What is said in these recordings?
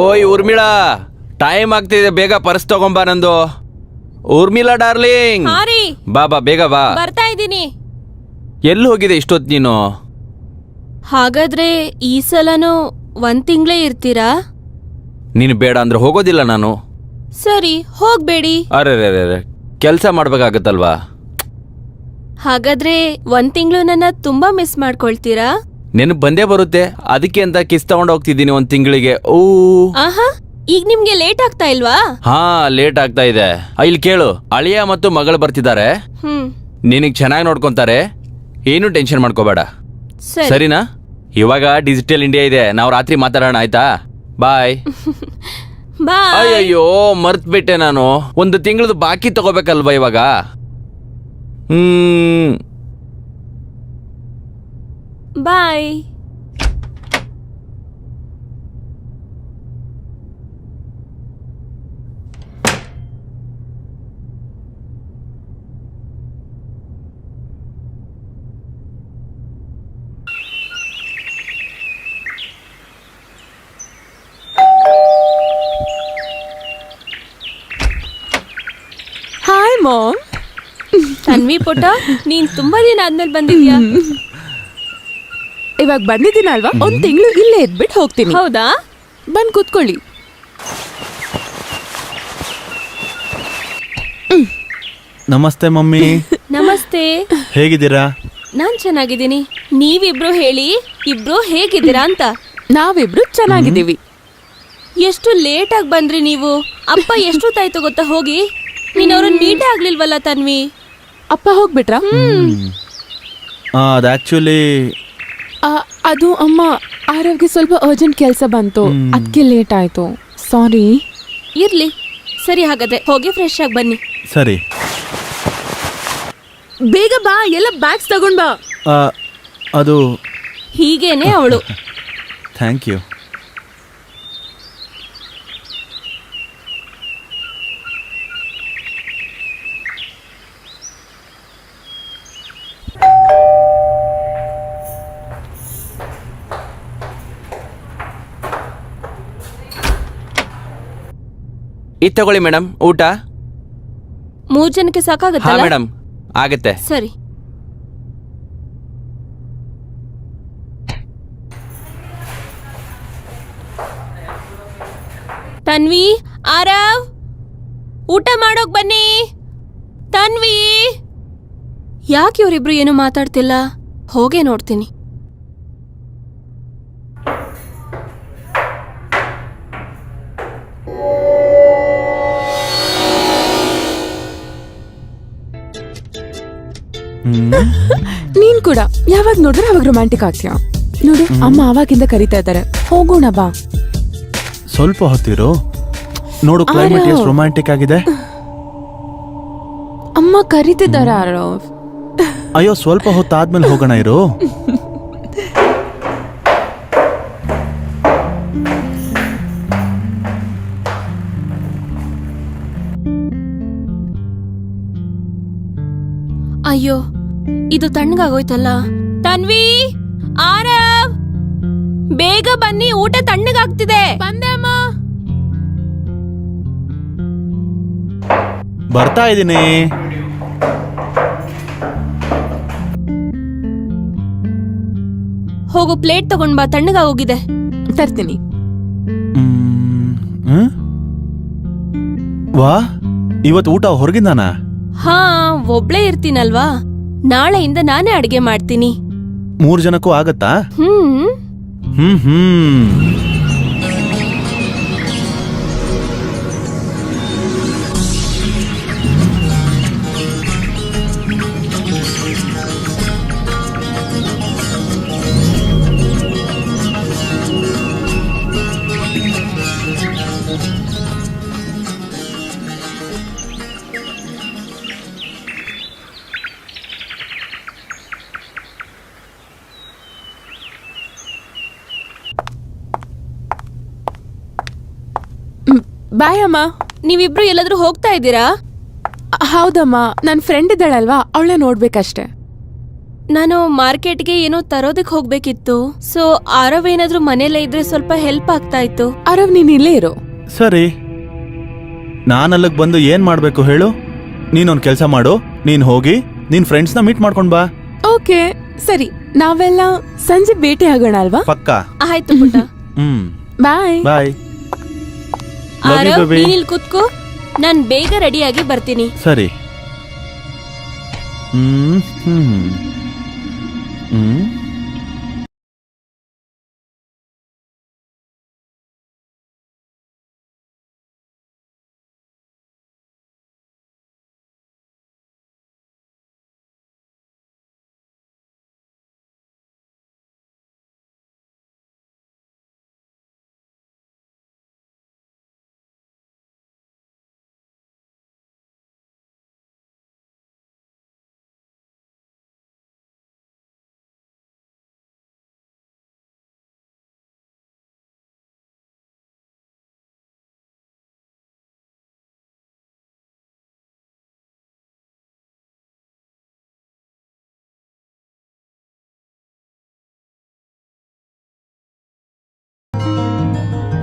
ಓಯ್ ಊರ್ಮಿಳಾ, ಟೈಮ್ ಆಗ್ತಿದೆ, ಬೇಗ ಪರ್ಸ್ ತಗೊಂಬಾ ನಂದು. ಊರ್ಮಿಳಾ ಡಾರ್ಲಿಂಗ್, ಹಾ ರೀ, ಬಾ ಬಾ ಬೇಗ ಬಾ. ಬರ್ತಾ ಇದ್ದೀನಿ. ಎಲ್ಲಿ ಹೋಗಿದೆ ಇಷ್ಟೊತ್ತು ನೀನು? ಹಾಗಾದ್ರೆ ಈ ಸಲನು 1 ತಿಂಗಳೇ ಇರ್ತೀರಾ? ನೀನು ಬೇಡ ಅಂದ್ರೆ ಹೋಗೋದಿಲ್ಲ ನಾನು. ಸರಿ, ಹೋಗ್ಬೇಡಿ. ಅರೆ ಕೆಲಸ ಮಾಡ್ಬೇಕಾಗತ್ತಲ್ವಾ? ಹಾಗಾದ್ರೆ 1 ತಿಂಗಳು ನನ್ನ ತುಂಬಾ ಮಿಸ್ ಮಾಡ್ಕೊಳ್ತೀರಾ? ನೆನಪು ಬಂದೇ ಬರುತ್ತೆ, ಅದಕ್ಕೆ ಅಂತ ಕಿಸ್ ತಗೊಂಡು ಹೋಗ್ತಿದ್ದೀನಿ 1 ತಿಂಗಳಿಗೆ. ಓ ಆಹಾ, ಈಗ ನಿಮ್ಗೆ ಲೇಟ್ ಆಗ್ತಾ ಇಲ್ವಾ? ಹಾ, ಲೇಟ್ ಆಗ್ತಾ ಇದೆ. ಇಲ್ಲಿ ಕೇಳು, ಅಳಿಯ ಮತ್ತು ಮಗಳು ಬರ್ತಿದ್ದಾರೆ. ನಿನಗ್ ಚೆನ್ನಾಗಿ ನೋಡ್ಕೊಂತಾರೆ, ಏನು ಟೆನ್ಷನ್ ಮಾಡ್ಕೋಬೇಡ, ಸರಿ. ಸರಿನಾ? ಇವಾಗ ಡಿಜಿಟಲ್ ಇಂಡಿಯಾ ಇದೆ, ನಾವು ರಾತ್ರಿ ಮಾತಾಡೋಣ, ಆಯ್ತಾ? ಬಾಯ್. ಬಾಯ್. ಅಯ್ಯಯ್ಯೋ, ಮರ್ತ್ಬಿಟ್ಟೆ ನಾನು. 1 ತಿಂಗಳದು ಬಾಕಿ ತಗೋಬೇಕಲ್ವಾ ಇವಾಗ? ಬಾಯ್. Hi ma'am. ತನ್ವಿ ಪುಟ್ಟ, ನೀನ್ ತುಂಬಾ ದಿನ ಆದ್ಮೇಲೆ ಬಂದಿದ್ಯಾ. ಇವಾಗ ಬಂದಿದ್ದೀನಲ್ವಾ, 1 ತಿಂಗಳು ಇಲ್ಲೇ ಇದ್ಬಿಟ್ಟು ಹೋಗ್ತೀನಿ. ಹೌದಾ? ಬಂದ್ ಕೂತ್ಕೊಳ್ಳಿ. ನಮಸ್ತೆ ಮಮ್ಮಿ. ನಮಸ್ತೆ. ಹೇಗಿದ್ದೀರಾ? ನಾನ್ ಚೆನ್ನಾಗಿದ್ದೀನಿ. ನೀವಿಬ್ರು ಹೇಳಿ, ಇಬ್ರು ಹೇಗಿದ್ದೀರಾ ಅಂತ. ನಾವಿಬ್ರು ಚೆನ್ನಾಗಿದ್ದೀವಿ. ಎಷ್ಟು ಲೇಟ್ ಆಗಿ ಬಂದ್ರಿ ನೀವು. ಅಪ್ಪ ಎಷ್ಟೊತ್ತಾಯ್ತು ಗೊತ್ತಾ ಹೋಗಿ? ನೀನ್ ಅವ್ರನ್ನ ಮೀಟೇ ಆಗ್ಲಿಲ್ವಲ್ಲ ತನ್ವಿ. ಅಪ್ಪ ಹೋಗ್ಬಿಟ್ರಾ? ಅದು ಆಕ್ಚುಲಿ ಅದು ಅಮ್ಮ ಆರವ್ಗೆ ಸ್ವಲ್ಪ ಅರ್ಜೆಂಟ್ ಕೆಲಸ ಬಂತು, ಅದಕ್ಕೆ ಲೇಟ್ ಆಯ್ತು. ಸಾರಿ. ಇರ್ಲಿ, ಸರಿ. ಹಾಗಾದ್ರೆ ಹೋಗಿ ಫ್ರೆಶ್ ಆಗಿ ಬನ್ನಿ. ಸರಿ. ಬೇಗ ಬಾ, ಎಲ್ಲ ಬ್ಯಾಗ್ಸ್ ತಗೊಂಡ್ ಬಾ. ಅದು ಹೀಗೇನೆ ಅವಳು. Thank you. ಇದು ತಗೊಳ್ಳಿ ಮೇಡಮ್, ಊಟ. 3 ಜನಕ್ಕೆ ಹಾ ಸಾಕಾಗತ್ತಲ್ಲ? ಮೇಡಮ್, ಆಗತ್ತೆ. ಸರಿ. ತನ್ವಿ, ಆರವ್, ಊಟ ಮಾಡೋಕ್ ಬನ್ನಿ. ತನ್ವಿ, ಯಾಕೆ ಇವರಿಬ್ರು ಏನು ಮಾತಾಡ್ತಿಲ್ಲ? ಹೋಗೇ ನೋಡ್ತೀನಿ. ನೀನ್ ಕೂಡ ಯಾವಾಗ ನೋಡ್ರೆ ಅವಾಗ ರೊಮ್ಯಾಂಟಿಕ್ ಆಗ್ತೀಯ ನೋಡು. ಅಮ್ಮ ಆವಾಗಿಂದ ಕರೀತಾ ಇದ್ದಾರೆ, ಹೋಗೋಣ ಬಾ. ಸ್ವಲ್ಪ ಹೊತ್ತಿರು, ನೋಡು ಕ್ಲೈಮೇಟ್ ಎಷ್ಟು ರೊಮ್ಯಾಂಟಿಕ್ ಆಗಿದೆ. ಅಮ್ಮ ಕರೀತಿದ್ದಾರೆ ಆರವ್. ಅಯ್ಯೋ, ಸ್ವಲ್ಪ ಹೊತ್ತಾದ್ಮೇಲೆ ಹೋಗೋಣ ಇರು. ಅಯ್ಯೋ, ಇದು ತಣ್ಣಗಾಗೋಯ್ತಲ್ಲ. ತನ್ವಿ, ಆರವ್, ಬೇಗ ಬನ್ನಿ, ಊಟ ತಣ್ಣಗಾಗ್ತಿದೆ. ಬಂದೆ ಅಮ್ಮ. ಬರ್ತಾ ಇದ್ದೀನಿ. ಹೋಗು, ಪ್ಲೇಟ್ ತಗೊಂಡ್ ಬಾ, ತಣ್ಣಗಾಗೋಗಿದೆ. ತರ್ತೀನಿ. ವಾ, ಇವತ್ತು ಊಟ ಹೊರಗಿಂದಾನ? ಹಾ, ಒಬ್ಳೇ ಇರ್ತೀನಲ್ವಾ, ನಾಳೆಯಿಂದ ನಾನೇ ಅಡ್ಗೆ ಮಾಡ್ತೀನಿ. 3 ಜನಕ್ಕೂ ಆಗತ್ತಾ? ಹ್ಮ್. ಬಾಯ್ ಅಮ್ಮ. ನೀವಿಬ್ರು ಎಲ್ಲಾದ್ರೂ ಹೋಗ್ತಾ ಇದ್ದೀರಾ? ಹೌದಮ್ಮ, ನನ್ನ ಫ್ರೆಂಡ್ ಇದ್ದಾಳಲ್ವಾ, ಅವಳ ನೋಡ್ಬೇಕಷ್ಟೆ. ನಾನು ಮಾರ್ಕೆಟ್ಗೆ ಏನೋ ತರೋದಕ್ ಹೋಗ್ಬೇಕಿತ್ತು. ಸೊ ಆರವ್ ಏನಾದ್ರೂ ಮನೇಲೇ ಇದ್ರೆ ಸ್ವಲ್ಪ ಹೆಲ್ಪ್ ಆಗ್ತಾ ಇತ್ತು. ಆರವ್ ನೀನ್ ಇಲ್ಲೇ ಇರೋ. ಸರಿ, ನಾನು ಅಲ್ಲಿಗೆ ಬಂದು ಏನ್ ಮಾಡ್ಬೇಕು ಹೇಳು? ನೀನೊಂದ್ ಕೆಲಸ ಮಾಡು, ನೀನ್ ಹೋಗಿ ನಿನ್ ಫ್ರೆಂಡ್ಸ್ನ ಮೀಟ್ ಮಾಡ್ಕೊಂಡ್ ಬಾ. ಓಕೆ ಸರಿ, ನಾವೆಲ್ಲ ಸಂಜೆ ಭೇಟಿ ಆಗೋಣ ಅಲ್ವಾ? ಪಕ್ಕ. ಆಯ್ತು ಪುಟ್ಟ. ಬಾಯ್. ಬಾಯ್. Love you, Aarav baby. ನೀನಿಲ್ ಕೂತ್ಕೋ, ನಾನ್ ಬೇಗ ರೆಡಿಯಾಗಿ ಬರ್ತೀನಿ. ಸರಿ. ಹ್ಮ್ ಹ್ಮ್ ಹ್ಮ್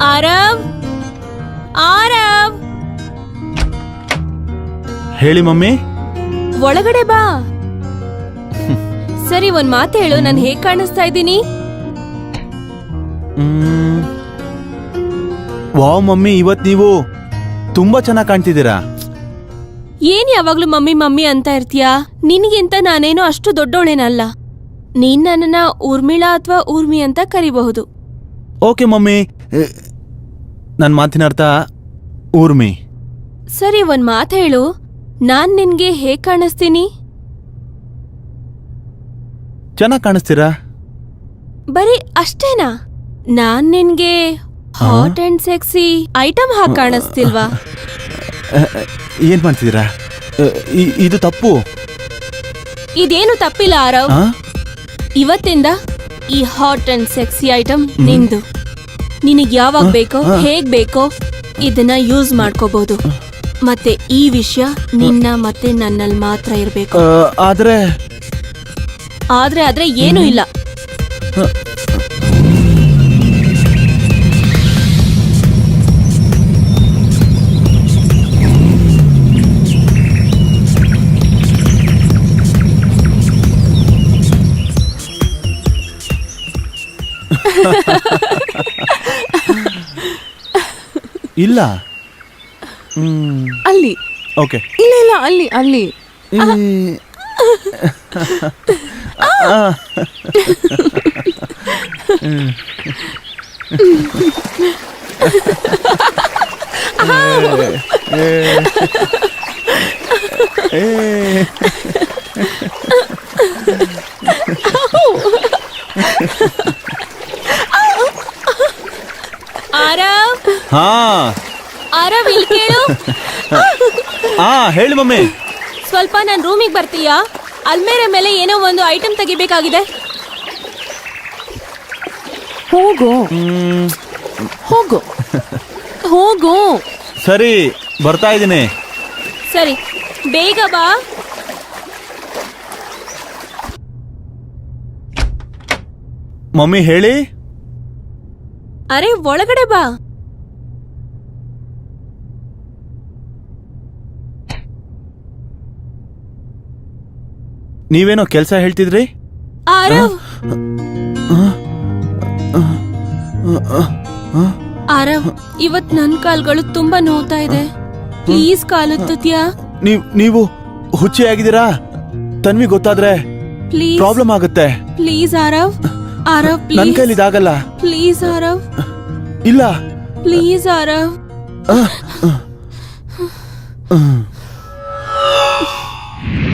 ಆರವ್, ಆರವ್, ಹೇಳಿ ಮಮ್ಮಿ. ಒಳಗಡೆ ಬಾ. ಸರಿ, ಒಂದ್ ಮಾತು ಹೇಳು, ನಾನ್ ಹೇಗ್ ಕಾಣಿಸ್ತಾ ಇದ್ದೀನಿ? ವಾವ್ ಮಮ್ಮಿ, ಇವತ್ ನೀವು ತುಂಬಾ ಚೆನ್ನಾಗಿ ಕಾಣ್ತಿದ್ದೀರಾ. ಏನ್ ಯಾವಾಗ್ಲೂ ಮಮ್ಮಿ ಮಮ್ಮಿ ಅಂತ ಇರ್ತೀಯಾ? ನಿನ್ಗಿಂತ ನಾನೇನು ಅಷ್ಟು ದೊಡ್ಡೋಳೇನಲ್ಲ. ನೀನ್ ನನ್ನನ್ನ ಊರ್ಮಿಳಾ ಅಥವಾ ಊರ್ಮಿ ಅಂತ ಕರಿಬಹುದು. ಓಕೆ ಮಮ್ಮಿ, ನನ್ನ ಮಾತಿನ ಅರ್ಥ ಊರ್ಮಿ. ಸರಿ, ಒಂದ್ ಮಾತು ಹೇಳು, ನಾನ್ ನಿನ್ಗೆ ಹೇಗ್ ಕಾಣಿಸ್ತೀನಿ? ಚೆನ್ನಾಗಿ ಕಾಣಿಸ್ತೀರಾ. ಬರೀ ಅಷ್ಟೇನಾ? ನಾನ್ ನಿನ್ಗೆ ಹಾಟ್ ಅಂಡ್ ಸೆಕ್ಸಿ ಐಟಮ್ ಹಾಕ್ ಕಾಣಿಸ್ತಿಲ್ವಾ? ಏನ್ ಮಾಡ್ತಿದ್ದೀರಾ? ಇದು ತಪ್ಪು. ಇದೇನು ತಪ್ಪಿಲ್ಲ ಆರವ್. ಆ? ಇವತ್ತಿಂದ ಈ ಹಾಟ್ ಅಂಡ್ ಸೆಕ್ಸಿ ಐಟಮ್ ನಿಂದು. ನಿನಗ್ ಯಾವಾಗ ಬೇಕೋ, ಹೇಗ್ ಬೇಕೋ ಇದನ್ನ ಯೂಸ್ ಮಾಡ್ಕೋಬಹುದು. ಮತ್ತೆ ಈ ವಿಷಯ ನಿನ್ನ ಮತ್ತೆ ನನ್ನಲ್ಲಿ ಮಾತ್ರ ಇರ್ಬೇಕು. ಆದ್ರೆ ಆದ್ರೆ ಏನೂ ಇಲ್ಲ. ಇಲ್ಲ. ಅಲ್ಲಿ. ಓಕೆ. ಇಲ್ಲ ಇಲ್ಲ, ಅಲ್ಲಿ ಅಲ್ಲಿ. ಆರವ್, ಹಾ ಆರವ್, ಇಲ್ಲಿ ಕೇಳು. ಹಾ ಹೇಳಿ ಮಮ್ಮಿ. ಸ್ವಲ್ಪ ನನ್ ರೂಮಿಗೆ ಬರ್ತೀಯಾ? ಅಲ್ಮೇರೆ ಮೇಲೆ ಏನೋ ಒಂದು ಐಟಮ್ ತೆಗಿಬೇಕಾಗಿದೆ. ಹೋಗು ಹೋಗು ಹೋಗು. ಸರಿ, ಬರ್ತಾ ಇದ್ದೀನಿ. ಸರಿ, ಬೇಗ ಬಾ. ಮಮ್ಮಿ ಹೇಳಿ. ಅರೆ, ಒಳಗಡೆ ಬಾ. ನೀವೇನೋ ಕೆಲಸ ಹೇಳ್ತಿದ್ರಿ? ಆರವ್, ಆರವ್, ಇವತ್ ನನ್ ಕಾಲ್ಗಳು ತುಂಬಾ ನೋವ್ತಾ ಇದೆ. ಪ್ಲೀಸ್ ಕಾಲುತ್ತೀಯಾ? ನೀವು ಹುಚ್ಚಿಯಾಗಿದ್ದೀರಾ? ತನ್ವಿ ಗೊತ್ತಾದ್ರೆ ಪ್ಲೀಸ್ ಪ್ರಾಬ್ಲಮ್ ಆಗುತ್ತೆ. ಪ್ಲೀಸ್ ಆರವ್, ಆರವ್ ನನ್ ಪ್ಲೀಸ್. ಕೈಲಿ ಇದಾಗಲ್ಲ. ಪ್ಲೀಸ್ ಆರವ್, ಇಲ್ಲ. ಪ್ಲೀಸ್ ಆರವ್.